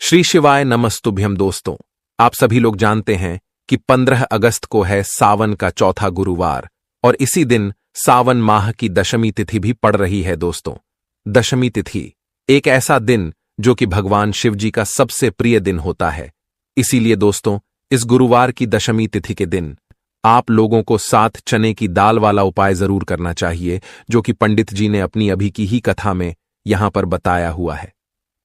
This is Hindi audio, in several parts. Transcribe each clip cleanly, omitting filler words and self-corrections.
श्री शिवाय नमस्तुभ्यम। दोस्तों, आप सभी लोग जानते हैं कि 15 अगस्त को है सावन का चौथा गुरुवार और इसी दिन सावन माह की दशमी तिथि भी पड़ रही है। दोस्तों, दशमी तिथि एक ऐसा दिन जो कि भगवान शिव जी का सबसे प्रिय दिन होता है। इसीलिए दोस्तों, इस गुरुवार की दशमी तिथि के दिन आप लोगों को 7 चने की दाल वाला उपाय जरूर करना चाहिए, जो कि पंडित जी ने अपनी अभी की ही कथा में यहां पर बताया हुआ है।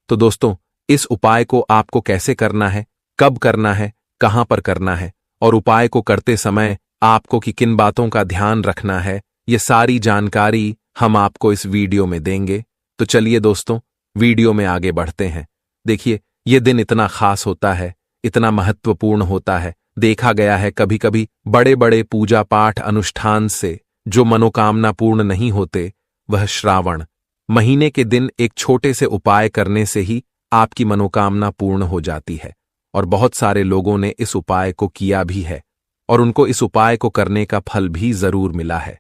तो दोस्तों, इस उपाय को आपको कैसे करना है, कब करना है, कहां पर करना है और उपाय को करते समय आपको कि किन बातों का ध्यान रखना है, ये सारी जानकारी हम आपको इस वीडियो में देंगे। तो चलिए दोस्तों, वीडियो में आगे बढ़ते हैं। देखिए, ये दिन इतना खास होता है, इतना महत्वपूर्ण होता है। देखा गया है कभी कभी बड़े बड़े पूजा पाठ अनुष्ठान से जो मनोकामना पूर्ण नहीं होते, वह श्रावण महीने के दिन एक छोटे से उपाय करने से ही आपकी मनोकामना पूर्ण हो जाती है। और बहुत सारे लोगों ने इस उपाय को किया भी है और उनको इस उपाय को करने का फल भी जरूर मिला है।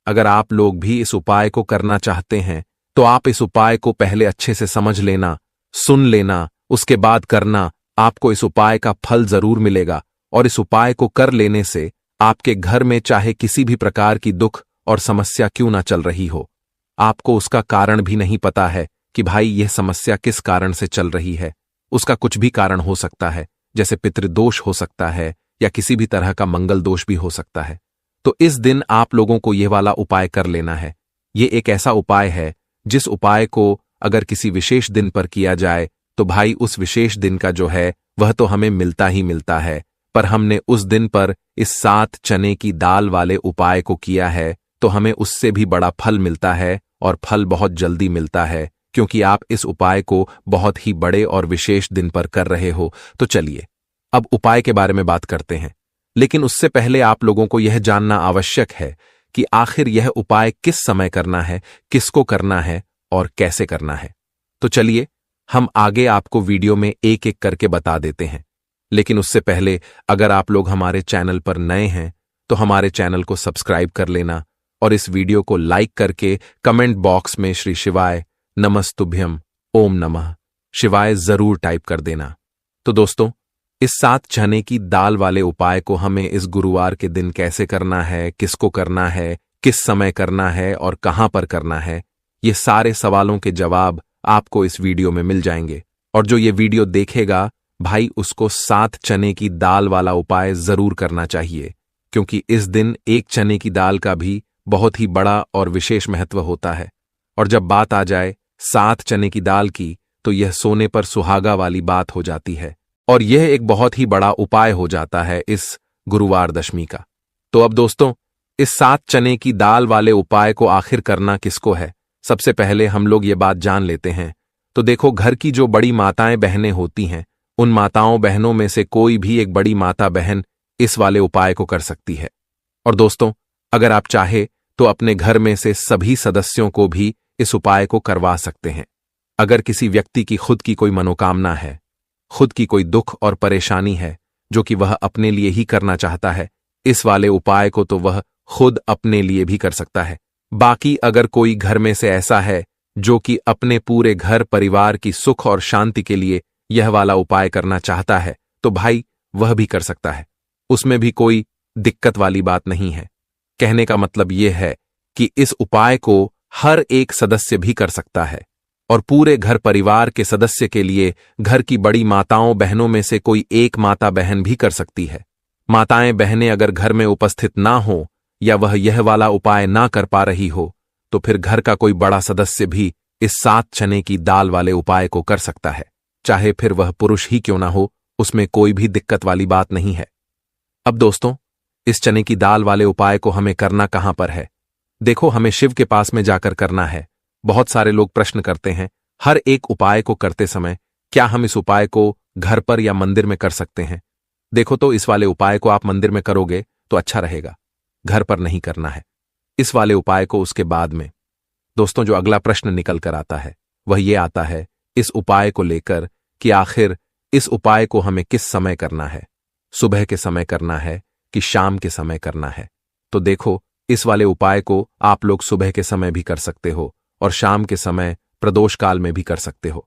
अगर आप लोग भी इस उपाय को करना चाहते हैं तो आप इस उपाय को पहले अच्छे से समझ लेना, सुन लेना, उसके बाद करना। आपको इस उपाय का फल जरूर मिलेगा और इस उपाय को कर लेने से आपके घर में चाहे किसी भी प्रकार की दुख और समस्या क्यों ना चल रही हो, आपको उसका कारण भी नहीं पता है कि भाई यह समस्या किस कारण से चल रही है। उसका कुछ भी कारण हो सकता है, जैसे पितृदोष हो सकता है या किसी भी तरह का मंगल दोष भी हो सकता है। तो इस दिन आप लोगों को यह वाला उपाय कर लेना है। यह एक ऐसा उपाय है जिस उपाय को अगर किसी विशेष दिन पर किया जाए तो भाई उस विशेष दिन का जो है वह तो हमें मिलता ही मिलता है, पर हमने उस दिन पर इस 7 चने की दाल वाले उपाय को किया है तो हमें उससे भी बड़ा फल मिलता है और फल बहुत जल्दी मिलता है, क्योंकि आप इस उपाय को बहुत ही बड़े और विशेष दिन पर कर रहे हो। तो चलिए अब उपाय के बारे में बात करते हैं, लेकिन उससे पहले आप लोगों को यह जानना आवश्यक है कि आखिर यह उपाय किस समय करना है, किसको करना है और कैसे करना है। तो चलिए हम आगे आपको वीडियो में एक एक करके बता देते हैं। लेकिन उससे पहले अगर आप लोग हमारे चैनल पर नए हैं तो हमारे चैनल को सब्सक्राइब कर लेना और इस वीडियो को लाइक करके कमेंट बॉक्स में श्री शिवाय नमस्तुभ्यम ओम नमः शिवाय जरूर टाइप कर देना। तो दोस्तों, इस 7 चने की दाल वाले उपाय को हमें इस गुरुवार के दिन कैसे करना है, किसको करना है, किस समय करना है और कहां पर करना है, ये सारे सवालों के जवाब आपको इस वीडियो में मिल जाएंगे। और जो ये वीडियो देखेगा भाई, उसको 7 चने की दाल वाला उपाय जरूर करना चाहिए, क्योंकि इस दिन एक चने की दाल का भी बहुत ही बड़ा और विशेष महत्व होता है। और जब बात आ जाए 7 चने की दाल की, तो यह सोने पर सुहागा वाली बात हो जाती है और यह एक बहुत ही बड़ा उपाय हो जाता है इस गुरुवार दशमी का। तो अब दोस्तों, इस 7 चने की दाल वाले उपाय को आखिर करना किसको है, सबसे पहले हम लोग ये बात जान लेते हैं। तो देखो, घर की जो बड़ी माताएं बहनें होती हैं, उन माताओं बहनों में से कोई भी एक बड़ी माता बहन इस वाले उपाय को कर सकती है। और दोस्तों, अगर आप चाहे तो अपने घर में से सभी सदस्यों को भी इस उपाय को करवा सकते हैं। अगर किसी व्यक्ति की खुद की कोई मनोकामना है, खुद की कोई दुख और परेशानी है जो कि वह अपने लिए ही करना चाहता है, इस वाले उपाय को तो वह खुद अपने लिए भी कर सकता है। बाकी अगर कोई घर में से ऐसा है जो कि अपने पूरे घर परिवार की सुख और शांति के लिए यह वाला उपाय करना चाहता है, तो भाई वह भी कर सकता है। उसमें भी कोई दिक्कत वाली बात नहीं है। कहने का मतलब यह है कि इस उपाय को हर एक सदस्य भी कर सकता है और पूरे घर परिवार के सदस्य के लिए घर की बड़ी माताओं बहनों में से कोई एक माता बहन भी कर सकती है। माताएं बहनें अगर घर में उपस्थित ना हो या वह यह वाला उपाय ना कर पा रही हो, तो फिर घर का कोई बड़ा सदस्य भी इस 7 चने की दाल वाले उपाय को कर सकता है, चाहे फिर वह पुरुष ही क्यों ना हो। उसमें कोई भी दिक्कत वाली बात नहीं है। अब दोस्तों, इस चने की दाल वाले उपाय को हमें करना कहां पर है? देखो, हमें शिव के पास में जाकर करना है। बहुत सारे लोग प्रश्न करते हैं, हर एक उपाय को करते समय क्या हम इस उपाय को घर पर या मंदिर में कर सकते हैं? देखो, तो इस वाले उपाय को आप मंदिर में करोगे तो अच्छा रहेगा, घर पर नहीं करना है। इस वाले उपाय को उसके बाद में दोस्तों, जो अगला प्रश्न निकल कर आता है वह ये आता है इस उपाय को लेकर कि आखिर इस उपाय को हमें किस समय करना है, सुबह के समय करना है कि शाम के समय करना है? तो देखो, इस वाले उपाय को आप लोग सुबह के समय भी कर सकते हो और शाम के समय प्रदोष काल में भी कर सकते हो।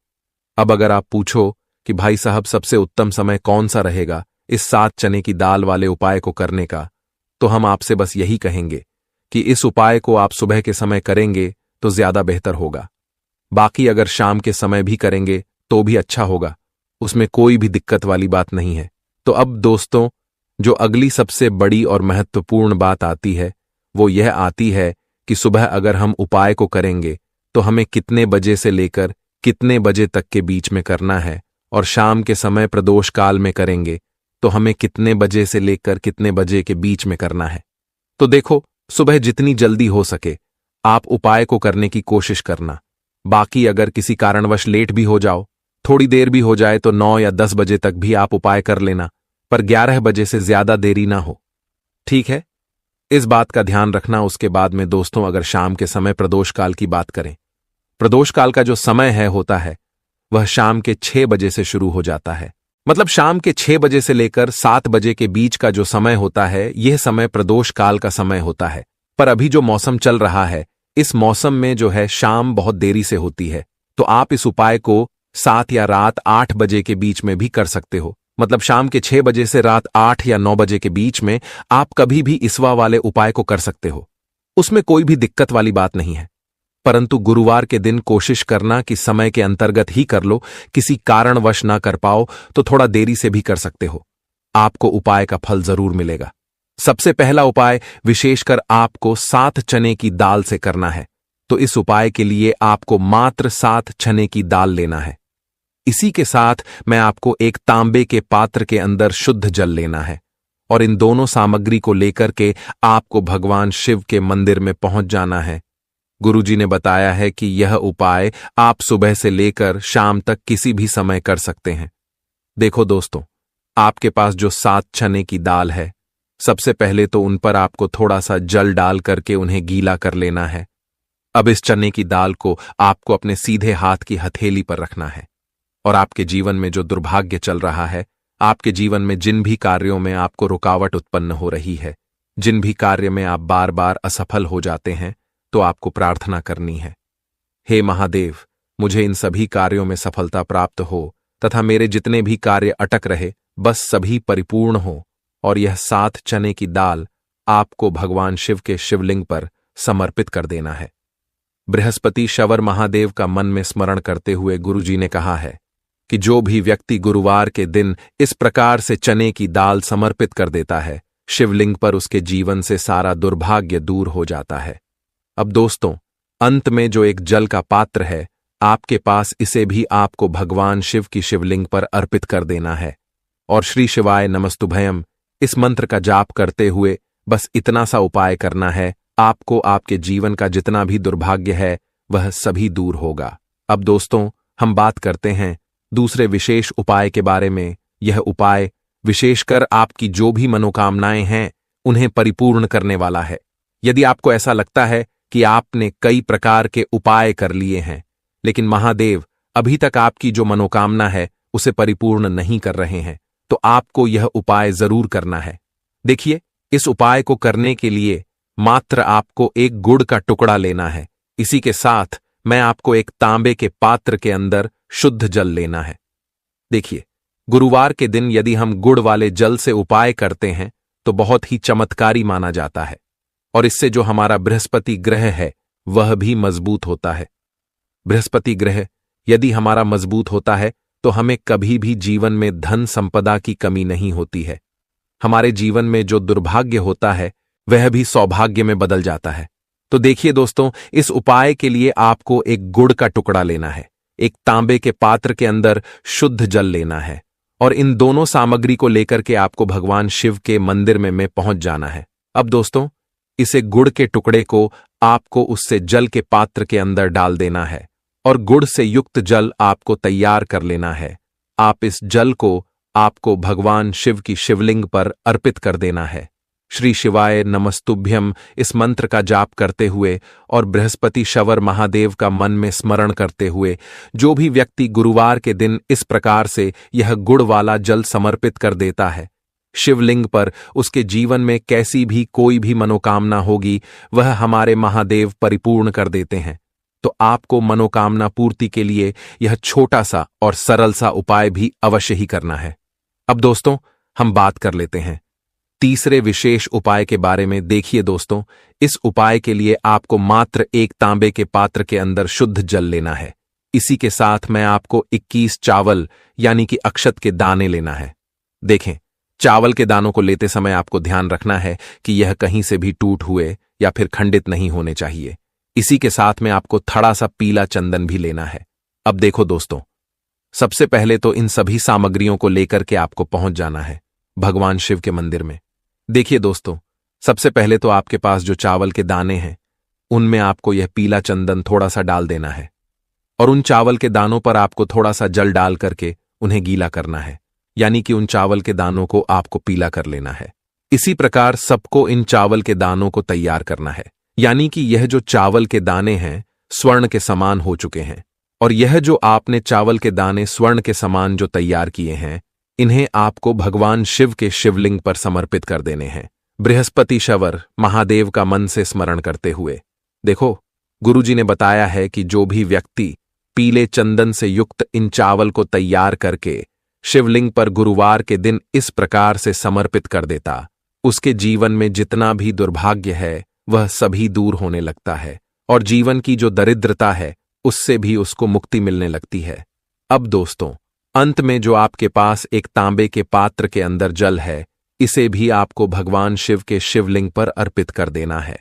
अब अगर आप पूछो कि भाई साहब सबसे उत्तम समय कौन सा रहेगा इस 7 चने की दाल वाले उपाय को करने का, तो हम आपसे बस यही कहेंगे कि इस उपाय को आप सुबह के समय करेंगे तो ज्यादा बेहतर होगा। बाकी अगर शाम के समय भी करेंगे तो भी अच्छा होगा, उसमें कोई भी दिक्कत वाली बात नहीं है। तो अब दोस्तों, जो अगली सबसे बड़ी और महत्वपूर्ण बात आती है वो यह आती है कि सुबह अगर हम उपाय को करेंगे तो हमें कितने बजे से लेकर कितने बजे तक के बीच में करना है, और शाम के समय प्रदोष काल में करेंगे तो हमें कितने बजे से लेकर कितने बजे के बीच में करना है। तो देखो, सुबह जितनी जल्दी हो सके आप उपाय को करने की कोशिश करना। बाकी अगर किसी कारणवश लेट भी हो जाओ, थोड़ी देर भी हो जाए, तो 9 या 10 बजे तक भी आप उपाय कर लेना, पर 11 बजे से ज्यादा देरी ना हो, ठीक है? इस बात का ध्यान रखना। उसके बाद में दोस्तों, अगर शाम के समय प्रदोष काल की बात करें, प्रदोष काल का जो समय होता है वह शाम के 6 बजे से शुरू हो जाता है। मतलब शाम के 6 बजे से लेकर 7 बजे के बीच का जो समय होता है, यह समय प्रदोष काल का समय होता है। पर अभी जो मौसम चल रहा है, इस मौसम में जो है शाम बहुत देरी से होती है, तो आप इस उपाय को 7 या रात 8 बजे के बीच में भी कर सकते हो। मतलब शाम के 6 बजे से रात 8 या 9 बजे के बीच में आप कभी भी इसवा वाले उपाय को कर सकते हो, उसमें कोई भी दिक्कत वाली बात नहीं है। परंतु गुरुवार के दिन कोशिश करना कि समय के अंतर्गत ही कर लो, किसी कारणवश ना कर पाओ तो थोड़ा देरी से भी कर सकते हो, आपको उपाय का फल जरूर मिलेगा। सबसे पहला उपाय विशेषकर आपको 7 चने की दाल से करना है। तो इस उपाय के लिए आपको मात्र 7 चने की दाल लेना है। इसी के साथ मैं आपको एक तांबे के पात्र के अंदर शुद्ध जल लेना है, और इन दोनों सामग्री को लेकर के आपको भगवान शिव के मंदिर में पहुंच जाना है। गुरुजी ने बताया है कि यह उपाय आप सुबह से लेकर शाम तक किसी भी समय कर सकते हैं। देखो दोस्तों, आपके पास जो 7 चने की दाल है, सबसे पहले तो उन पर आपको थोड़ा सा जल डाल करके उन्हें गीला कर लेना है। अब इस चने की दाल को आपको अपने सीधे हाथ की हथेली पर रखना है, और आपके जीवन में जो दुर्भाग्य चल रहा है, आपके जीवन में जिन भी कार्यों में आपको रुकावट उत्पन्न हो रही है, जिन भी कार्य में आप बार बार असफल हो जाते हैं, तो आपको प्रार्थना करनी है, हे महादेव, मुझे इन सभी कार्यों में सफलता प्राप्त हो तथा मेरे जितने भी कार्य अटक रहे बस सभी परिपूर्ण हो। और यह 7 चने की दाल आपको भगवान शिव के शिवलिंग पर समर्पित कर देना है। बृहस्पति शवर महादेव का मन में स्मरण करते हुए गुरुजी ने कहा है कि जो भी व्यक्ति गुरुवार के दिन इस प्रकार से चने की दाल समर्पित कर देता है, शिवलिंग पर उसके जीवन से सारा दुर्भाग्य दूर हो जाता है। अब दोस्तों, अंत में जो एक जल का पात्र है आपके पास, इसे भी आपको भगवान शिव की शिवलिंग पर अर्पित कर देना है, और श्री शिवाय नमस्तुभयम इस मंत्र का जाप करते हुए बस इतना सा उपाय करना है, आपको आपके जीवन का जितना भी दुर्भाग्य है वह सभी दूर होगा। अब दोस्तों, हम बात करते हैं दूसरे विशेष उपाय के बारे में। यह उपाय विशेषकर आपकी जो भी मनोकामनाएं हैं उन्हें परिपूर्ण करने वाला है। यदि आपको ऐसा लगता है कि आपने कई प्रकार के उपाय कर लिए हैं, लेकिन महादेव अभी तक आपकी जो मनोकामना है उसे परिपूर्ण नहीं कर रहे हैं, तो आपको यह उपाय जरूर करना है। देखिए, इस उपाय को करने के लिए मात्र आपको एक गुड़ का टुकड़ा लेना है। इसी के साथ मैं आपको एक तांबे के पात्र के अंदर शुद्ध जल लेना है। देखिए, गुरुवार के दिन यदि हम गुड़ वाले जल से उपाय करते हैं तो बहुत ही चमत्कारी माना जाता है, और इससे जो हमारा बृहस्पति ग्रह है वह भी मजबूत होता है। बृहस्पति ग्रह यदि हमारा मजबूत होता है तो हमें कभी भी जीवन में धन संपदा की कमी नहीं होती है। हमारे जीवन में जो दुर्भाग्य होता है वह भी सौभाग्य में बदल जाता है। तो देखिए दोस्तों, इस उपाय के लिए आपको एक गुड़ का टुकड़ा लेना है, एक तांबे के पात्र के अंदर शुद्ध जल लेना है, और इन दोनों सामग्री को लेकर के आपको भगवान शिव के मंदिर में पहुंच जाना है। अब दोस्तों, इसे गुड़ के टुकड़े को आपको उससे जल के पात्र के अंदर डाल देना है, और गुड़ से युक्त जल आपको तैयार कर लेना है। आप इस जल को आपको भगवान शिव की शिवलिंग पर अर्पित कर देना है। श्री शिवाय नमस्तुभ्यम इस मंत्र का जाप करते हुए और बृहस्पति शवर महादेव का मन में स्मरण करते हुए जो भी व्यक्ति गुरुवार के दिन इस प्रकार से यह गुड़ वाला जल समर्पित कर देता है शिवलिंग पर, उसके जीवन में कैसी भी कोई भी मनोकामना होगी वह हमारे महादेव परिपूर्ण कर देते हैं। तो आपको मनोकामना पूर्ति के लिए यह छोटा सा और सरल सा उपाय भी अवश्य ही करना है। अब दोस्तों, हम बात कर लेते हैं तीसरे विशेष उपाय के बारे में। देखिए दोस्तों, इस उपाय के लिए आपको मात्र एक तांबे के पात्र के अंदर शुद्ध जल लेना है। इसी के साथ मैं आपको 21 चावल यानी कि अक्षत के दाने लेना है। देखें, चावल के दानों को लेते समय आपको ध्यान रखना है कि यह कहीं से भी टूट हुए या फिर खंडित नहीं होने चाहिए। इसी के साथ में आपको थोड़ा सा पीला चंदन भी लेना है। अब देखो दोस्तों, सबसे पहले तो इन सभी सामग्रियों को लेकर के आपको पहुंच जाना है भगवान शिव के मंदिर में। देखिए दोस्तों, सबसे पहले तो आपके पास जो चावल के दाने हैं उनमें आपको यह पीला चंदन थोड़ा सा डाल देना है और उन चावल के दानों पर आपको थोड़ा सा जल डाल करके उन्हें गीला करना है, यानी कि उन चावल के दानों को आपको पीला कर लेना है। इसी प्रकार सबको इन चावल के दानों को तैयार करना है, यानी कि यह जो चावल के दाने हैं स्वर्ण के समान हो चुके हैं और यह जो आपने चावल के दाने स्वर्ण के समान जो तैयार किए हैं, इन्हें आपको भगवान शिव के शिवलिंग पर समर्पित कर देने हैं बृहस्पति शवर महादेव का मन से स्मरण करते हुए। देखो, गुरुजी ने बताया है कि जो भी व्यक्ति पीले चंदन से युक्त इन चावल को तैयार करके शिवलिंग पर गुरुवार के दिन इस प्रकार से समर्पित कर देता, उसके जीवन में जितना भी दुर्भाग्य है वह सभी दूर होने लगता है और जीवन की जो दरिद्रता है उससे भी उसको मुक्ति मिलने लगती है। अब दोस्तों, अंत में जो आपके पास एक तांबे के पात्र के अंदर जल है, इसे भी आपको भगवान शिव के शिवलिंग पर अर्पित कर देना है।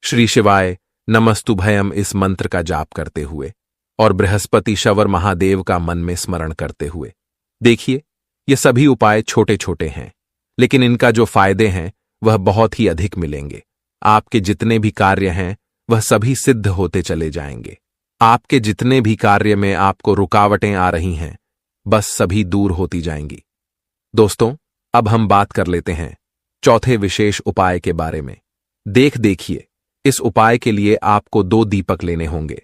श्री शिवाय नमस्तुभयम इस मंत्र का जाप करते हुए और बृहस्पति शवर महादेव का मन में स्मरण करते हुए। देखिए, ये सभी उपाय छोटे छोटे हैं, लेकिन इनका जो फायदे हैं वह बहुत ही अधिक मिलेंगे। आपके जितने भी कार्य हैं वह सभी सिद्ध होते चले जाएंगे। आपके जितने भी कार्य में आपको रुकावटें आ रही हैं, बस सभी दूर होती जाएंगी। दोस्तों, अब हम बात कर लेते हैं चौथे विशेष उपाय के बारे में। देखिए, इस उपाय के लिए आपको 2 दीपक लेने होंगे।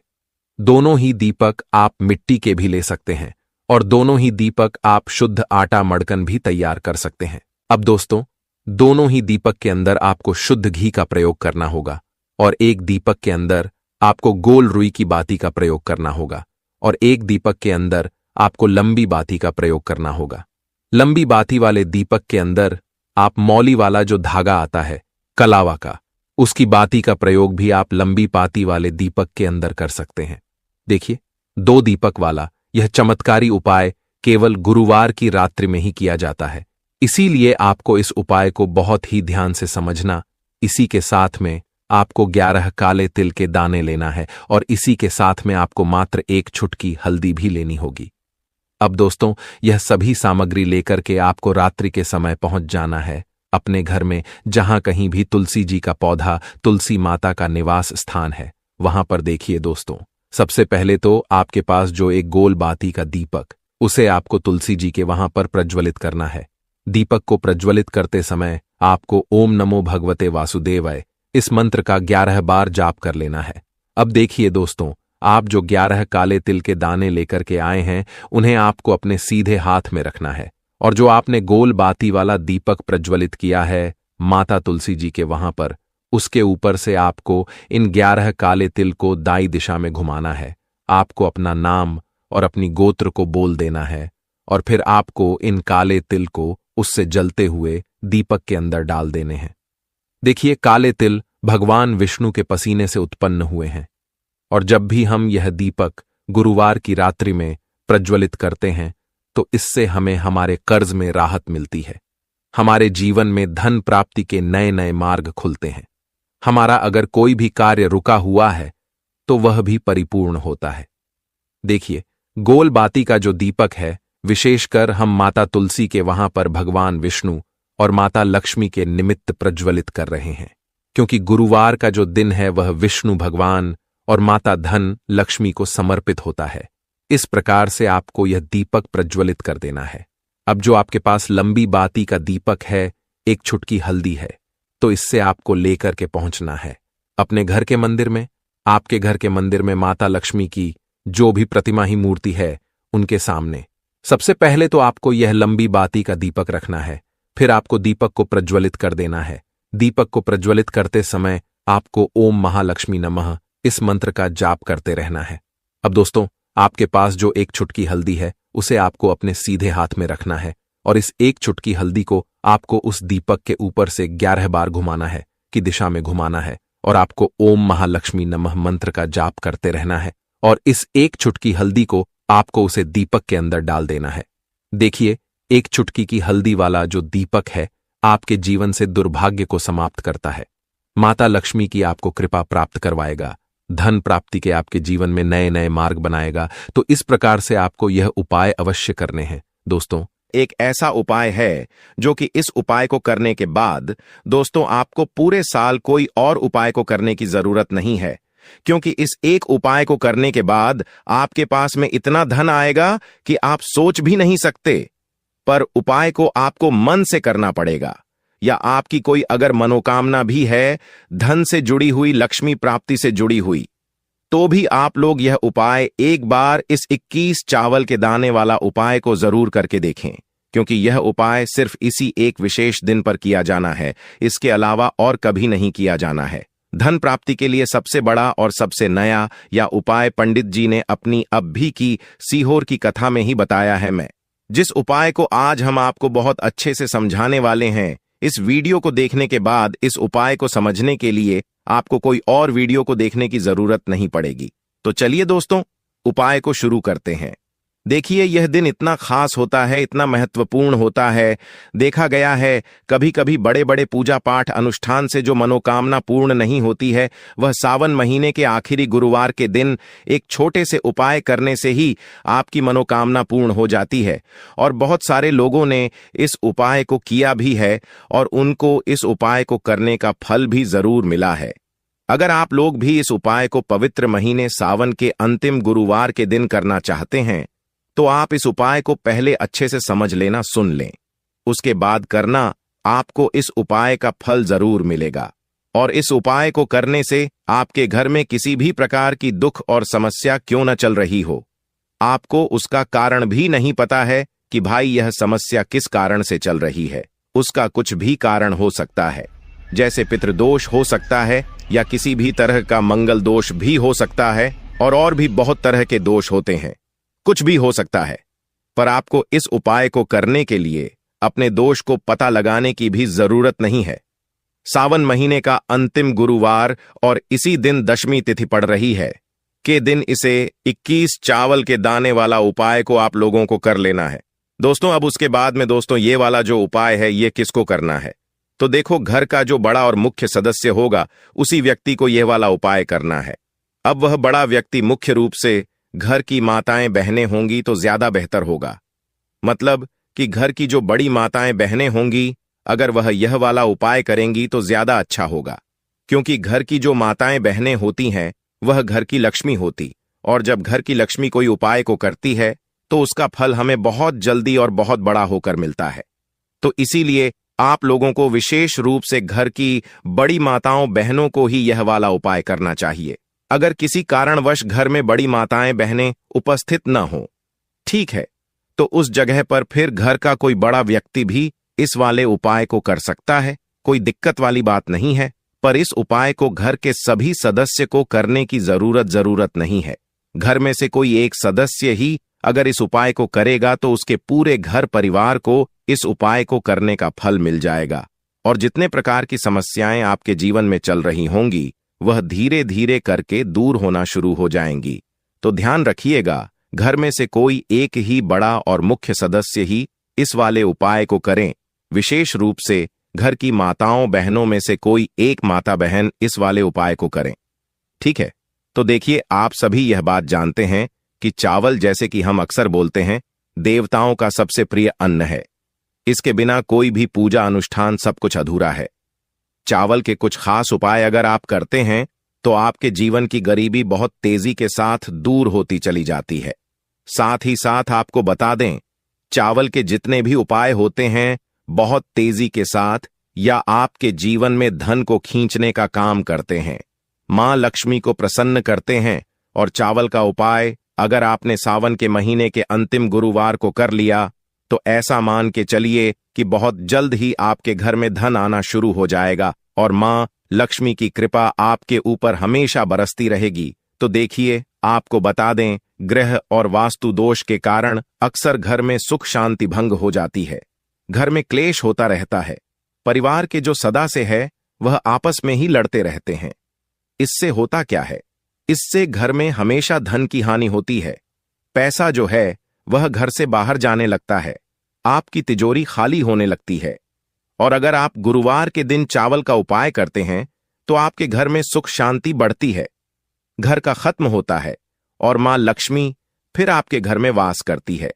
दोनों ही दीपक आप मिट्टी के भी ले सकते हैं और दोनों ही दीपक आप शुद्ध आटा मड़कन भी तैयार कर सकते हैं। अब दोस्तों, दोनों ही दीपक के अंदर आपको शुद्ध घी का प्रयोग करना होगा और एक दीपक के अंदर आपको गोल रुई की बाती का प्रयोग करना होगा और एक दीपक के अंदर आपको लंबी बाती का प्रयोग करना होगा। लंबी बाती वाले दीपक के अंदर आप मौली वाला जो धागा आता है कलावा का, उसकी बाती का प्रयोग भी आप लंबी बाती वाले दीपक के अंदर कर सकते हैं। देखिए, 2 दीपक वाला यह चमत्कारी उपाय केवल गुरुवार की रात्रि में ही किया जाता है, इसीलिए आपको इस उपाय को बहुत ही ध्यान से समझना। इसी के साथ में आपको 11 काले तिल के दाने लेना है और इसी के साथ में आपको मात्र 1 चुटकी हल्दी भी लेनी होगी। अब दोस्तों, यह सभी सामग्री लेकर के आपको रात्रि के समय पहुंच जाना है अपने घर में, जहां कहीं भी तुलसी जी का पौधा, तुलसी माता का निवास स्थान है, वहां पर। देखिए दोस्तों, सबसे पहले तो आपके पास जो एक गोल बाती का दीपक, उसे आपको तुलसी जी के वहां पर प्रज्वलित करना है। दीपक को प्रज्वलित करते समय आपको ओम नमो भगवते वासुदेवाय इस मंत्र का 11 बार जाप कर लेना है। अब देखिए दोस्तों, आप जो 11 काले तिल के दाने लेकर के आए हैं उन्हें आपको अपने सीधे हाथ में रखना है और जो आपने गोल बाती वाला दीपक प्रज्वलित किया है माता तुलसी जी के वहां पर, उसके ऊपर से आपको इन 11 काले तिल को दाई दिशा में घुमाना है। आपको अपना नाम और अपनी गोत्र को बोल देना है और फिर आपको इन काले तिल को उससे जलते हुए दीपक के अंदर डाल देने हैं। देखिए, काले तिल भगवान विष्णु के पसीने से उत्पन्न हुए हैं और जब भी हम यह दीपक गुरुवार की रात्रि में प्रज्वलित करते हैं तो इससे हमें हमारे कर्ज में राहत मिलती है, हमारे जीवन में धन प्राप्ति के नए नए मार्ग खुलते हैं। हमारा अगर कोई भी कार्य रुका हुआ है तो वह भी परिपूर्ण होता है। देखिए, गोल बाती का जो दीपक है, विशेषकर हम माता तुलसी के वहां पर भगवान विष्णु और माता लक्ष्मी के निमित्त प्रज्वलित कर रहे हैं, क्योंकि गुरुवार का जो दिन है वह विष्णु भगवान और माता धन लक्ष्मी को समर्पित होता है। इस प्रकार से आपको यह दीपक प्रज्वलित कर देना है। अब जो आपके पास लंबी बाती का दीपक है, 1 चुटकी हल्दी है, तो इससे आपको लेकर के पहुंचना है अपने घर के मंदिर में। आपके घर के मंदिर में माता लक्ष्मी की जो भी प्रतिमा ही मूर्ति है उनके सामने सबसे पहले तो आपको यह लंबी बाती का दीपक रखना है, फिर आपको दीपक को प्रज्वलित कर देना है। दीपक को प्रज्वलित करते समय आपको ओम महालक्ष्मी नमः इस मंत्र का जाप करते रहना है। अब दोस्तों, आपके पास जो एक चुटकी हल्दी है उसे आपको अपने सीधे हाथ में रखना है और इस एक चुटकी हल्दी को आपको उस दीपक के ऊपर से 11 बार घुमाना है की दिशा में घुमाना है और आपको ओम महालक्ष्मी नमः मंत्र का जाप करते रहना है और इस एक चुटकी हल्दी को आपको उसे दीपक के अंदर डाल देना है। देखिए, एक चुटकी की हल्दी वाला जो दीपक है आपके जीवन से दुर्भाग्य को समाप्त करता है, माता लक्ष्मी की आपको कृपा प्राप्त करवाएगा, धन प्राप्ति के आपके जीवन में नए नए मार्ग बनाएगा। तो इस प्रकार से आपको यह उपाय अवश्य करने हैं दोस्तों। एक ऐसा उपाय है जो कि इस उपाय को करने के बाद दोस्तों आपको पूरे साल कोई और उपाय को करने की जरूरत नहीं है, क्योंकि इस एक उपाय को करने के बाद आपके पास में इतना धन आएगा कि आप सोच भी नहीं सकते। पर उपाय को आपको मन से करना पड़ेगा, या आपकी कोई अगर मनोकामना भी है धन से जुड़ी हुई, लक्ष्मी प्राप्ति से जुड़ी हुई, तो भी आप लोग यह उपाय एक बार इस 21 चावल के दाने वाला उपाय को जरूर करके देखें, क्योंकि यह उपाय सिर्फ इसी एक विशेष दिन पर किया जाना है, इसके अलावा और कभी नहीं किया जाना है। धन प्राप्ति के लिए सबसे बड़ा और सबसे नया या उपाय पंडित जी ने अपनी अब भी की सीहोर की कथा में ही बताया है। मैं जिस उपाय को आज हम आपको बहुत अच्छे से समझाने वाले हैं, इस वीडियो को देखने के बाद इस उपाय को समझने के लिए आपको कोई और वीडियो को देखने की जरूरत नहीं पड़ेगी। तो चलिए दोस्तों, उपाय को शुरू करते हैं। देखिए, यह दिन इतना खास होता है, इतना महत्वपूर्ण होता है। देखा गया है कभी कभी बड़े बड़े पूजा पाठ अनुष्ठान से जो मनोकामना पूर्ण नहीं होती है, वह सावन महीने के आखिरी गुरुवार के दिन एक छोटे से उपाय करने से ही आपकी मनोकामना पूर्ण हो जाती है। और बहुत सारे लोगों ने इस उपाय को किया भी है और उनको इस उपाय को करने का फल भी जरूर मिला है। अगर आप लोग भी इस उपाय को पवित्र महीने सावन के अंतिम गुरुवार के दिन करना चाहते हैं, तो आप इस उपाय को पहले अच्छे से समझ लेना, सुन लें, उसके बाद करना। आपको इस उपाय का फल जरूर मिलेगा और इस उपाय को करने से आपके घर में किसी भी प्रकार की दुख और समस्या क्यों न चल रही हो, आपको उसका कारण भी नहीं पता है कि भाई यह समस्या किस कारण से चल रही है। उसका कुछ भी कारण हो सकता है, जैसे पितृदोष हो सकता है या किसी भी तरह का मंगल दोष भी हो सकता है और भी बहुत तरह के दोष होते हैं, कुछ भी हो सकता है। पर आपको इस उपाय को करने के लिए अपने दोष को पता लगाने की भी जरूरत नहीं है। सावन महीने का अंतिम गुरुवार और इसी दिन दशमी तिथि पड़ रही है के दिन इसे 21 चावल के दाने वाला उपाय को आप लोगों को कर लेना है दोस्तों। अब उसके बाद में दोस्तों ये वाला जो उपाय है ये किसको करना है, तो देखो, घर का जो बड़ा और मुख्य सदस्य होगा उसी व्यक्ति को यह वाला उपाय करना है। अब वह बड़ा व्यक्ति मुख्य रूप से घर की माताएं बहनें होंगी तो ज्यादा बेहतर होगा। मतलब कि घर की जो बड़ी माताएं बहनें होंगी, अगर वह यह वाला उपाय करेंगी तो ज्यादा अच्छा होगा, क्योंकि घर की जो माताएं बहनें होती हैं वह घर की लक्ष्मी होती, और जब घर की लक्ष्मी कोई उपाय को करती है तो उसका फल हमें बहुत जल्दी और बहुत बड़ा होकर मिलता है। तो इसीलिए आप लोगों को विशेष रूप से घर की बड़ी माताओं बहनों को ही यह वाला उपाय करना चाहिए। अगर किसी कारणवश घर में बड़ी माताएं बहनें उपस्थित न हो, ठीक है, तो उस जगह पर फिर घर का कोई बड़ा व्यक्ति भी इस वाले उपाय को कर सकता है, कोई दिक्कत वाली बात नहीं है। पर इस उपाय को घर के सभी सदस्य को करने की जरूरत नहीं है। घर में से कोई एक सदस्य ही अगर इस उपाय को करेगा तो उसके पूरे घर परिवार को इस उपाय को करने का फल मिल जाएगा, और जितने प्रकार की समस्याएं आपके जीवन में चल रही होंगी वह धीरे धीरे करके दूर होना शुरू हो जाएंगी। तो ध्यान रखिएगा, घर में से कोई एक ही बड़ा और मुख्य सदस्य ही इस वाले उपाय को करें। विशेष रूप से घर की माताओं बहनों में से कोई एक माता बहन इस वाले उपाय को करें, ठीक है। तो देखिए, आप सभी यह बात जानते हैं कि चावल, जैसे कि हम अक्सर बोलते हैं, देवताओं का सबसे प्रिय अन्न है। इसके बिना कोई भी पूजा अनुष्ठान सब कुछ अधूरा है। चावल के कुछ खास उपाय अगर आप करते हैं तो आपके जीवन की गरीबी बहुत तेजी के साथ दूर होती चली जाती है। साथ ही साथ आपको बता दें, चावल के जितने भी उपाय होते हैं बहुत तेजी के साथ या आपके जीवन में धन को खींचने का काम करते हैं, मां लक्ष्मी को प्रसन्न करते हैं। और चावल का उपाय अगर आपने सावन के महीने के अंतिम गुरुवार को कर लिया तो ऐसा मान के चलिए कि बहुत जल्द ही आपके घर में धन आना शुरू हो जाएगा और मां लक्ष्मी की कृपा आपके ऊपर हमेशा बरसती रहेगी। तो देखिए, आपको बता दें, ग्रह और वास्तु दोष के कारण अक्सर घर में सुख शांति भंग हो जाती है। घर में क्लेश होता रहता है। परिवार के जो सदस्य है वह आपस में ही लड़ते रहते हैं। इससे होता क्या है? इससे घर में हमेशा धन की हानि होती है। पैसा जो है वह घर से बाहर जाने लगता है। आपकी तिजोरी खाली होने लगती है। और अगर आप गुरुवार के दिन चावल का उपाय करते हैं तो आपके घर में सुख शांति बढ़ती है। घर का खत्म होता है और मां लक्ष्मी फिर आपके घर में वास करती है।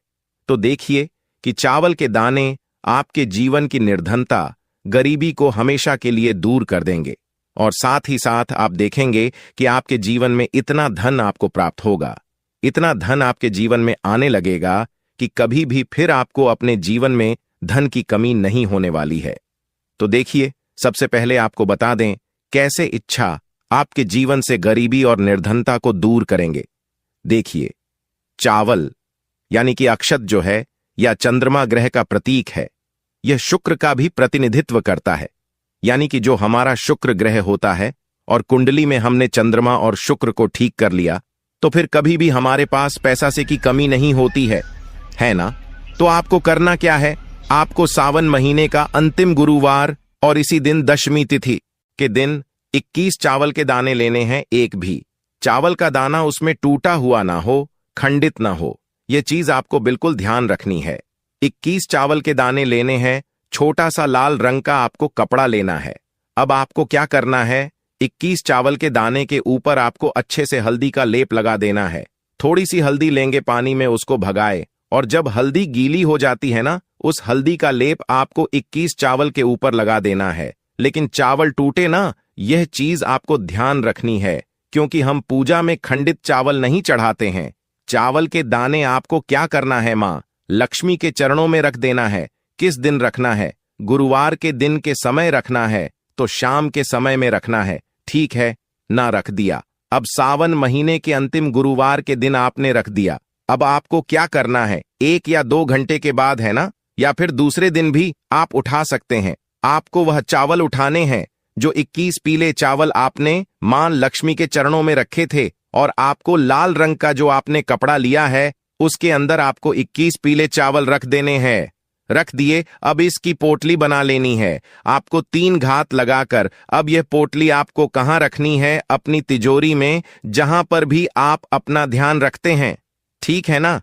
तो देखिए कि चावल के दाने आपके जीवन की निर्धनता, गरीबी को हमेशा के लिए दूर कर देंगे। और साथ ही साथ आप देखेंगे कि आपके जीवन में इतना धन आपको प्राप्त होगा, इतना धन आपके जीवन में आने लगेगा कि कभी भी फिर आपको अपने जीवन में धन की कमी नहीं होने वाली है। तो देखिए, सबसे पहले आपको बता दें कैसे इच्छा आपके जीवन से गरीबी और निर्धनता को दूर करेंगे। देखिए, चावल यानी कि अक्षत जो है या चंद्रमा ग्रह का प्रतीक है। यह शुक्र का भी प्रतिनिधित्व करता है। यानी कि जो हमारा शुक्र ग्रह होता है और कुंडली में हमने चंद्रमा और शुक्र को ठीक कर लिया तो फिर कभी भी हमारे पास पैसा से की कमी नहीं होती है ना? तो आपको करना क्या है? आपको सावन महीने का अंतिम गुरुवार और इसी दिन दशमी तिथि के दिन 21 चावल के दाने लेने हैं। एक भी चावल का दाना उसमें टूटा हुआ ना हो, खंडित ना हो। यह चीज आपको बिल्कुल ध्यान रखनी है। 21 चावल के दाने लेने हैं। छोटा सा लाल रंग का आपको कपड़ा लेना है। अब आपको क्या करना है? 21 चावल के दाने के ऊपर आपको अच्छे से हल्दी का लेप लगा देना है। थोड़ी सी हल्दी लेंगे, पानी में उसको भगाए, और जब हल्दी गीली हो जाती है ना, उस हल्दी का लेप आपको 21 चावल के ऊपर लगा देना है। लेकिन चावल टूटे ना, यह चीज आपको ध्यान रखनी है, क्योंकि हम पूजा में खंडित चावल नहीं चढ़ाते हैं। चावल के दाने आपको क्या करना है? मां लक्ष्मी के चरणों में रख देना है। किस दिन रखना है? गुरुवार के दिन के समय रखना है, तो शाम के समय में रखना है। ठीक है ना? रख दिया। अब सावन महीने के अंतिम गुरुवार के दिन आपने रख दिया। अब आपको क्या करना है? 1 या 2 घंटे के बाद, है ना, या फिर दूसरे दिन भी आप उठा सकते हैं। आपको वह चावल उठाने हैं जो 21 पीले चावल आपने मां लक्ष्मी के चरणों में रखे थे, और आपको लाल रंग का जो आपने कपड़ा लिया है उसके अंदर आपको 21 पीले चावल रख देने हैं। रख दिए। अब इसकी पोटली बना लेनी है आपको 3 घात लगाकर। अब यह पोटली आपको कहां रखनी है? अपनी तिजोरी में, जहां पर भी आप अपना ध्यान रखते हैं। ठीक है ना?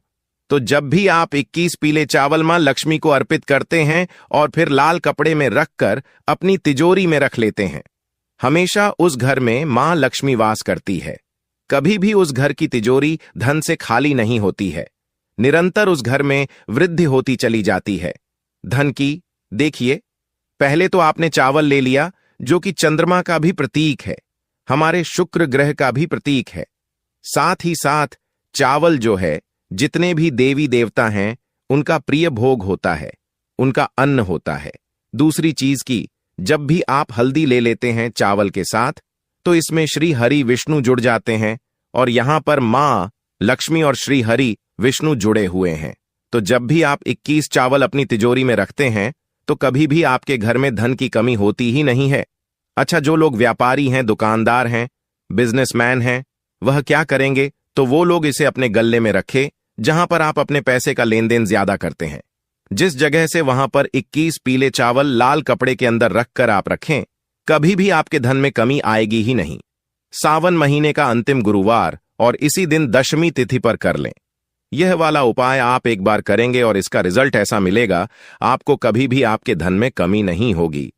तो जब भी आप 21 पीले चावल मां लक्ष्मी को अर्पित करते हैं और फिर लाल कपड़े में रखकर अपनी तिजोरी में रख लेते हैं। हमेशा उस घर में मां लक्ष्मी वास करती है। कभी भी उस घर की तिजोरी धन से खाली नहीं होती है। निरंतर उस घर में वृद्धि होती चली जाती है धन की। देखिए, पहले तो आपने चावल ले लिया जो कि चंद्रमा का भी प्रतीक है, हमारे शुक्र ग्रह का भी प्रतीक है। साथ ही साथ चावल जो है, जितने भी देवी देवता हैं उनका प्रिय भोग होता है, उनका अन्न होता है। दूसरी चीज की, जब भी आप हल्दी ले लेते हैं चावल के साथ, तो इसमें श्री हरि विष्णु जुड़ जाते हैं, और यहां पर मां लक्ष्मी और श्री हरि विष्णु जुड़े हुए हैं। तो जब भी आप 21 चावल अपनी तिजोरी में रखते हैं तो कभी भी आपके घर में धन की कमी होती ही नहीं है। अच्छा, जो लोग व्यापारी हैं, दुकानदार हैं, बिजनेसमैन हैं, वह क्या करेंगे? तो वो लोग इसे अपने गल्ले में रखें जहां पर आप अपने पैसे का लेन देन ज्यादा करते हैं। जिस जगह से वहां पर 21 पीले चावल लाल कपड़े के अंदर रखकर आप रखें, कभी भी आपके धन में कमी आएगी ही नहीं। सावन महीने का अंतिम गुरुवार और इसी दिन दशमी तिथि पर कर लें। यह वाला उपाय आप एक बार करेंगे और इसका रिजल्ट ऐसा मिलेगा, आपको कभी भी आपके धन में कमी नहीं होगी।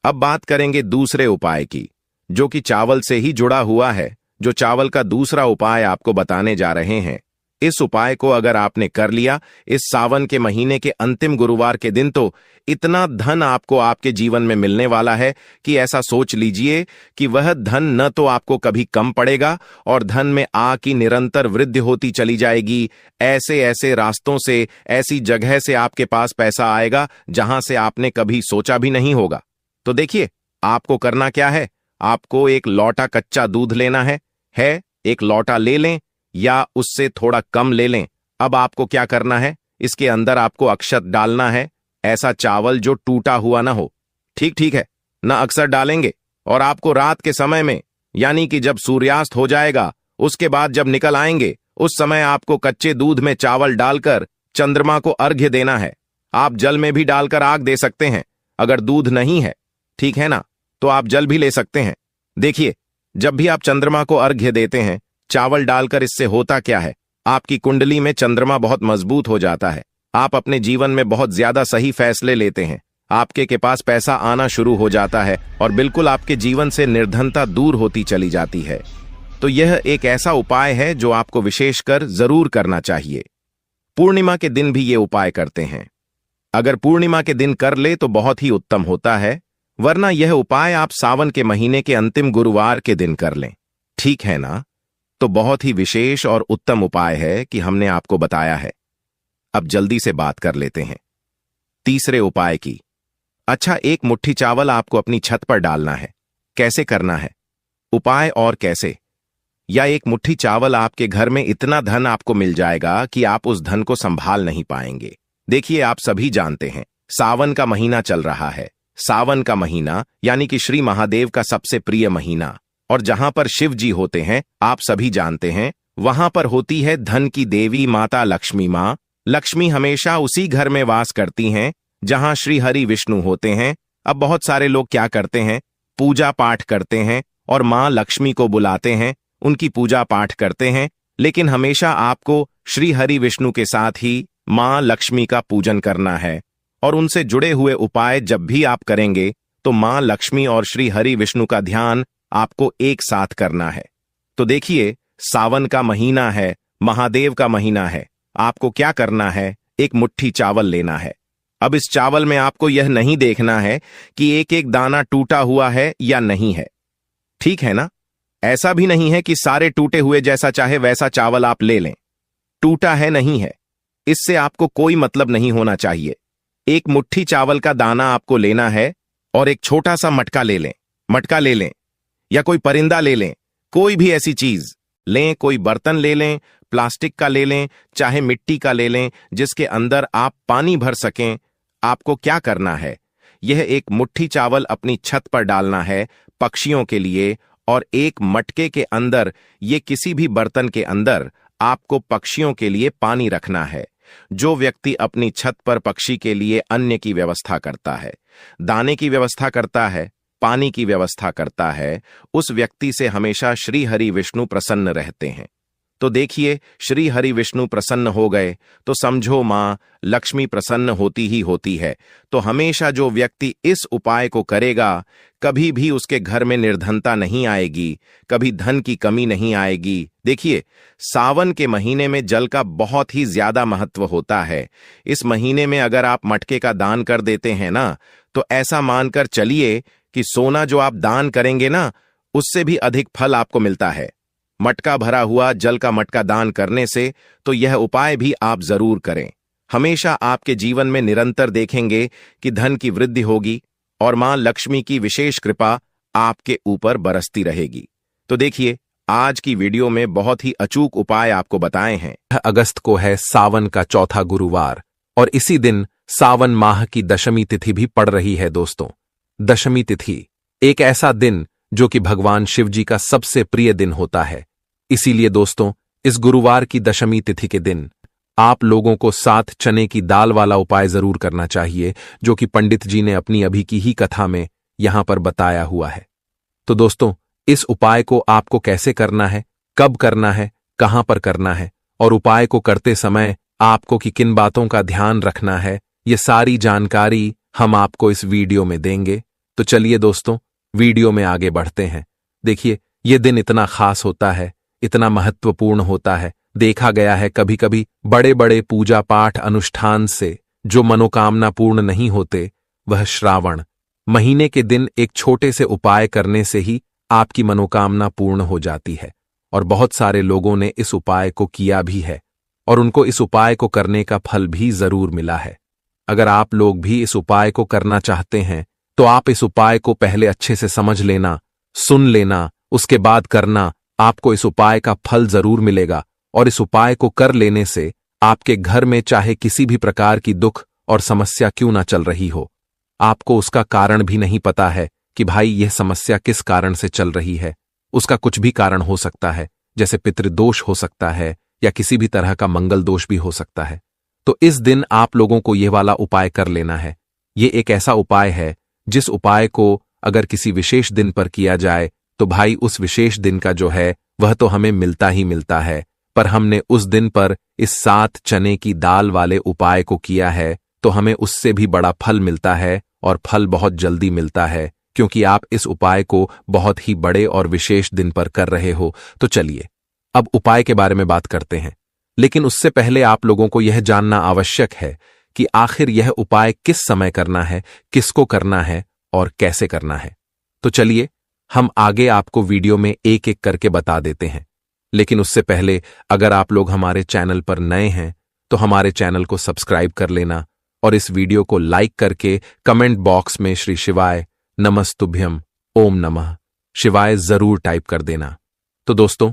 अब बात करेंगे दूसरे उपाय की, जो कि चावल से ही जुड़ा हुआ है। जो चावल का दूसरा उपाय आपको बताने जा रहे हैं, इस उपाय को अगर आपने कर लिया इस सावन के महीने के अंतिम गुरुवार के दिन, तो इतना धन आपको आपके जीवन में मिलने वाला है कि ऐसा सोच लीजिए कि वह धन न तो आपको कभी कम पड़ेगा और धन में की निरंतर वृद्धि होती चली जाएगी। ऐसे ऐसे रास्तों से, ऐसी जगह से आपके पास पैसा आएगा जहां से आपने कभी सोचा भी नहीं होगा। तो देखिए, आपको करना क्या है? आपको एक लौटा कच्चा दूध लेना है। एक लौटा ले लें या उससे थोड़ा कम ले लें। अब आपको क्या करना है? इसके अंदर आपको अक्षत डालना है। ऐसा चावल जो टूटा हुआ ना हो। ठीक है ना? अक्सर डालेंगे और आपको रात के समय में, यानी कि जब सूर्यास्त हो जाएगा, उसके बाद जब निकल आएंगे, उस समय आपको कच्चे दूध में चावल डालकर चंद्रमा को अर्घ्य देना है। आप जल में भी डालकर आग दे सकते हैं। अगर दूध नहीं है, ठीक है ना, तो आप जल भी ले सकते हैं। देखिए, जब भी आप चंद्रमा को अर्घ्य देते हैं चावल डालकर, इससे होता क्या है, आपकी कुंडली में चंद्रमा बहुत मजबूत हो जाता है। आप अपने जीवन में बहुत ज्यादा सही फैसले लेते हैं। आपके के पास पैसा आना शुरू हो जाता है और बिल्कुल आपके जीवन से निर्धनता दूर होती चली जाती है। तो यह एक ऐसा उपाय है जो आपको विशेषकर जरूर करना चाहिए। पूर्णिमा के दिन भी ये उपाय करते हैं। अगर पूर्णिमा के दिन कर ले तो बहुत ही उत्तम होता है, वरना यह उपाय आप सावन के महीने के अंतिम गुरुवार के दिन कर लें। ठीक है ना? तो बहुत ही विशेष और उत्तम उपाय है कि हमने आपको बताया है। अब जल्दी से बात कर लेते हैं तीसरे उपाय की। अच्छा, एक मुट्ठी चावल आपको अपनी छत पर डालना है। कैसे करना है उपाय और कैसे? या एक मुट्ठी चावल, आपके घर में इतना धन आपको मिल जाएगा कि आप उस धन को संभाल नहीं पाएंगे। देखिए, आप सभी जानते हैं सावन का महीना चल रहा है। सावन का महीना यानी कि श्री महादेव का सबसे प्रिय महीना, और जहां पर शिव जी होते हैं आप सभी जानते हैं, वहां पर होती है धन की देवी माता लक्ष्मी मां। लक्ष्मी हमेशा उसी घर में वास करती हैं जहां श्री हरि विष्णु होते हैं। अब बहुत सारे लोग क्या करते हैं, पूजा पाठ करते हैं और मां लक्ष्मी को बुलाते हैं, उनकी पूजा पाठ करते हैं, लेकिन हमेशा आपको श्री हरि विष्णु के साथ ही मां लक्ष्मी का पूजन करना है। और उनसे जुड़े हुए उपाय जब भी आप करेंगे तो मां लक्ष्मी और श्री हरि विष्णु का ध्यान आपको एक साथ करना है। तो देखिए, सावन का महीना है, महादेव का महीना है। आपको क्या करना है, एक मुट्ठी चावल लेना है। अब इस चावल में आपको यह नहीं देखना है कि एक एक दाना टूटा हुआ है या नहीं है। ठीक है ना? ऐसा भी नहीं है कि सारे टूटे हुए जैसा चाहे वैसा चावल आप ले लें। टूटा है नहीं है, इससे आपको कोई मतलब नहीं होना चाहिए। एक मुट्ठी चावल का दाना आपको लेना है और एक छोटा सा मटका ले लें। मटका ले लें या कोई परिंदा ले लें, कोई भी ऐसी चीज लें, कोई बर्तन ले लें, प्लास्टिक का ले लें, चाहे मिट्टी का ले लें, जिसके अंदर आप पानी भर सकें। आपको क्या करना है, यह एक मुट्ठी चावल अपनी छत पर डालना है पक्षियों के लिए, और एक मटके के अंदर, ये किसी भी बर्तन के अंदर आपको पक्षियों के लिए पानी रखना है। जो व्यक्ति अपनी छत पर पक्षी के लिए अन्न की व्यवस्था करता है, दाने की व्यवस्था करता है, पानी की व्यवस्था करता है, उस व्यक्ति से हमेशा श्री हरि विष्णु प्रसन्न रहते हैं। तो देखिए, श्री हरि विष्णु प्रसन्न हो गए तो समझो मां लक्ष्मी प्रसन्न होती ही होती है। तो हमेशा जो व्यक्ति इस उपाय को करेगा, कभी भी उसके घर में निर्धनता नहीं आएगी, कभी धन की कमी नहीं आएगी। देखिए, सावन के महीने में जल का बहुत ही ज्यादा महत्व होता है। इस महीने में अगर आप मटके का दान कर देते हैं ना, तो ऐसा मानकर चलिए कि सोना जो आप दान करेंगे ना, उससे भी अधिक फल आपको मिलता है। मटका भरा हुआ जल का मटका दान करने से तो यह उपाय भी आप जरूर करें। हमेशा आपके जीवन में निरंतर देखेंगे कि धन की वृद्धि होगी और मां लक्ष्मी की विशेष कृपा आपके ऊपर बरसती रहेगी। तो देखिए, आज की वीडियो में बहुत ही अचूक उपाय आपको बताए हैं। अगस्त को है सावन का चौथा गुरुवार, और इसी दिन सावन माह की दशमी तिथि भी पड़ रही है दोस्तों। दशमी तिथि एक ऐसा दिन जो कि भगवान शिव जी का सबसे प्रिय दिन होता है। इसीलिए दोस्तों, इस गुरुवार की दशमी तिथि के दिन आप लोगों को 7 चने की दाल वाला उपाय जरूर करना चाहिए, जो कि पंडित जी ने अपनी अभी की ही कथा में यहां पर बताया हुआ है। तो दोस्तों, इस उपाय को आपको कैसे करना है, कब करना है, कहां पर करना है, और उपाय को करते समय आपको कि किन बातों का ध्यान रखना है, ये सारी जानकारी हम आपको इस वीडियो में देंगे। तो चलिए दोस्तों, वीडियो में आगे बढ़ते हैं। देखिए, ये दिन इतना खास होता है, इतना महत्वपूर्ण होता है। देखा गया है कभी कभी बड़े बड़े पूजा पाठ अनुष्ठान से जो मनोकामना पूर्ण नहीं होते, वह श्रावण महीने के दिन एक छोटे से उपाय करने से ही आपकी मनोकामना पूर्ण हो जाती है। और बहुत सारे लोगों ने इस उपाय को किया भी है और उनको इस उपाय को करने का फल भी जरूर मिला है। अगर आप लोग भी इस उपाय को करना चाहते हैं तो आप इस उपाय को पहले अच्छे से समझ लेना, सुन लेना, उसके बाद करना। आपको इस उपाय का फल जरूर मिलेगा और इस उपाय को कर लेने से आपके घर में चाहे किसी भी प्रकार की दुख और समस्या क्यों ना चल रही हो, आपको उसका कारण भी नहीं पता है कि भाई यह समस्या किस कारण से चल रही है। उसका कुछ भी कारण हो सकता है, जैसे पितृदोष हो सकता है या किसी भी तरह का मंगल दोष भी हो सकता है। तो इस दिन आप लोगों को यह वाला उपाय कर लेना है। ये एक ऐसा उपाय है जिस उपाय को अगर किसी विशेष दिन पर किया जाए तो भाई उस विशेष दिन का जो है वह तो हमें मिलता ही मिलता है, पर हमने उस दिन पर इस 7 चने की दाल वाले उपाय को किया है तो हमें उससे भी बड़ा फल मिलता है, और फल बहुत जल्दी मिलता है क्योंकि आप इस उपाय को बहुत ही बड़े और विशेष दिन पर कर रहे हो। तो चलिए अब उपाय के बारे में बात करते हैं, लेकिन उससे पहले आप लोगों को यह जानना आवश्यक है कि आखिर यह उपाय किस समय करना है, किसको करना है और कैसे करना है। तो चलिए हम आगे आपको वीडियो में एक एक करके बता देते हैं, लेकिन उससे पहले अगर आप लोग हमारे चैनल पर नए हैं तो हमारे चैनल को सब्सक्राइब कर लेना और इस वीडियो को लाइक करके कमेंट बॉक्स में श्री शिवाय नमस्तुभ्यम ओम नमः शिवाय जरूर टाइप कर देना। तो दोस्तों,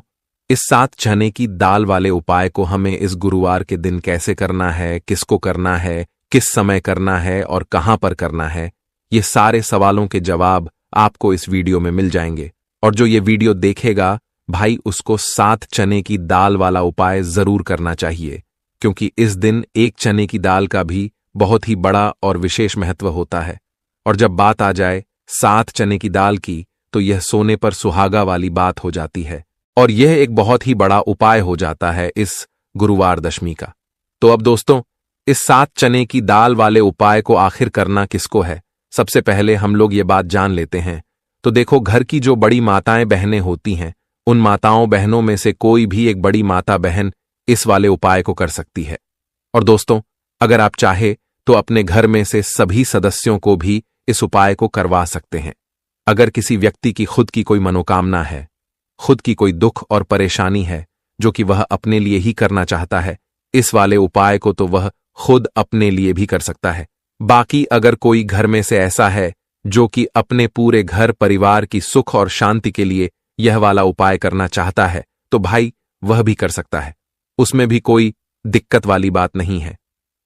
इस 7 चने की दाल वाले उपाय को हमें इस गुरुवार के दिन कैसे करना है, किसको करना है, किस समय करना है और कहां पर करना है, ये सारे सवालों के जवाब आपको इस वीडियो में मिल जाएंगे। और जो ये वीडियो देखेगा भाई उसको 7 चने की दाल वाला उपाय जरूर करना चाहिए, क्योंकि इस दिन एक चने की दाल का भी बहुत ही बड़ा और विशेष महत्व होता है। और जब बात आ जाए 7 चने की दाल की तो यह सोने पर सुहागा वाली बात हो जाती है, और यह एक बहुत ही बड़ा उपाय हो जाता है इस गुरुवार दशमी का। तो अब दोस्तों, इस 7 चने की दाल वाले उपाय को आखिर करना किसको है, सबसे पहले हम लोग ये बात जान लेते हैं। तो देखो, घर की जो बड़ी माताएं बहनें होती हैं, उन माताओं बहनों में से कोई भी एक बड़ी माता बहन इस वाले उपाय को कर सकती है। और दोस्तों, अगर आप चाहे तो अपने घर में से सभी सदस्यों को भी इस उपाय को करवा सकते हैं। अगर किसी व्यक्ति की खुद की कोई मनोकामना है, खुद की कोई दुख और परेशानी है जो कि वह अपने लिए ही करना चाहता है, इस वाले उपाय को तो वह खुद अपने लिए भी कर सकता है। बाकी अगर कोई घर में से ऐसा है जो कि अपने पूरे घर परिवार की सुख और शांति के लिए यह वाला उपाय करना चाहता है तो भाई वह भी कर सकता है, उसमें भी कोई दिक्कत वाली बात नहीं है।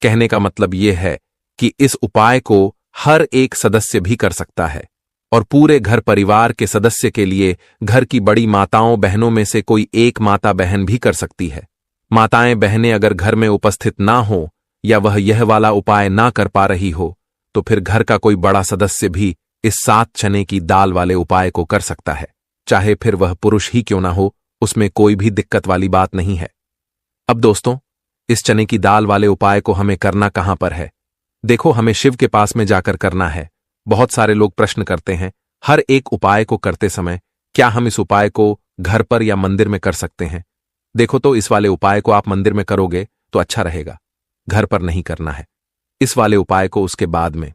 कहने का मतलब यह है कि इस उपाय को हर एक सदस्य भी कर सकता है, और पूरे घर परिवार के सदस्य के लिए घर की बड़ी माताओं बहनों में से कोई एक माता बहन भी कर सकती है। माताएं बहनें अगर घर में उपस्थित ना हो या वह यह वाला उपाय ना कर पा रही हो तो फिर घर का कोई बड़ा सदस्य भी इस 7 चने की दाल वाले उपाय को कर सकता है, चाहे फिर वह पुरुष ही क्यों ना हो, उसमें कोई भी दिक्कत वाली बात नहीं है। अब दोस्तों, इस चने की दाल वाले उपाय को हमें करना कहां पर है? देखो, हमें शिव के पास में जाकर करना है। बहुत सारे लोग प्रश्न करते हैं हर एक उपाय को करते समय, क्या हम इस उपाय को घर पर या मंदिर में कर सकते हैं? देखो, तो इस वाले उपाय को आप मंदिर में करोगे तो अच्छा रहेगा, घर पर नहीं करना है। इस वाले उपाय को उसके बाद में।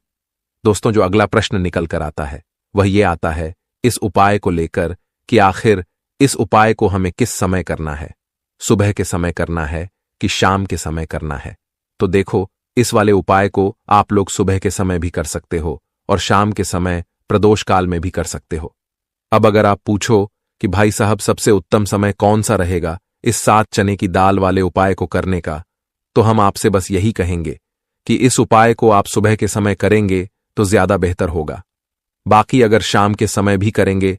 दोस्तों, जो अगला प्रश्न निकल कर आता है वह ये आता है इस उपाय को लेकर कि आखिर इस उपाय को हमें किस समय करना है, सुबह के समय करना है कि शाम के समय करना है? तो देखो, इस वाले उपाय को आप लोग सुबह के समय भी कर सकते हो और शाम के समय प्रदोष काल में भी कर सकते हो। अब अगर आप पूछो कि भाई साहब सबसे उत्तम समय कौन सा रहेगा इस 7 चने की दाल वाले उपाय को करने का, तो हम आपसे बस यही कहेंगे कि इस उपाय को आप सुबह के समय करेंगे तो ज्यादा बेहतर होगा। बाकी अगर शाम के समय भी करेंगे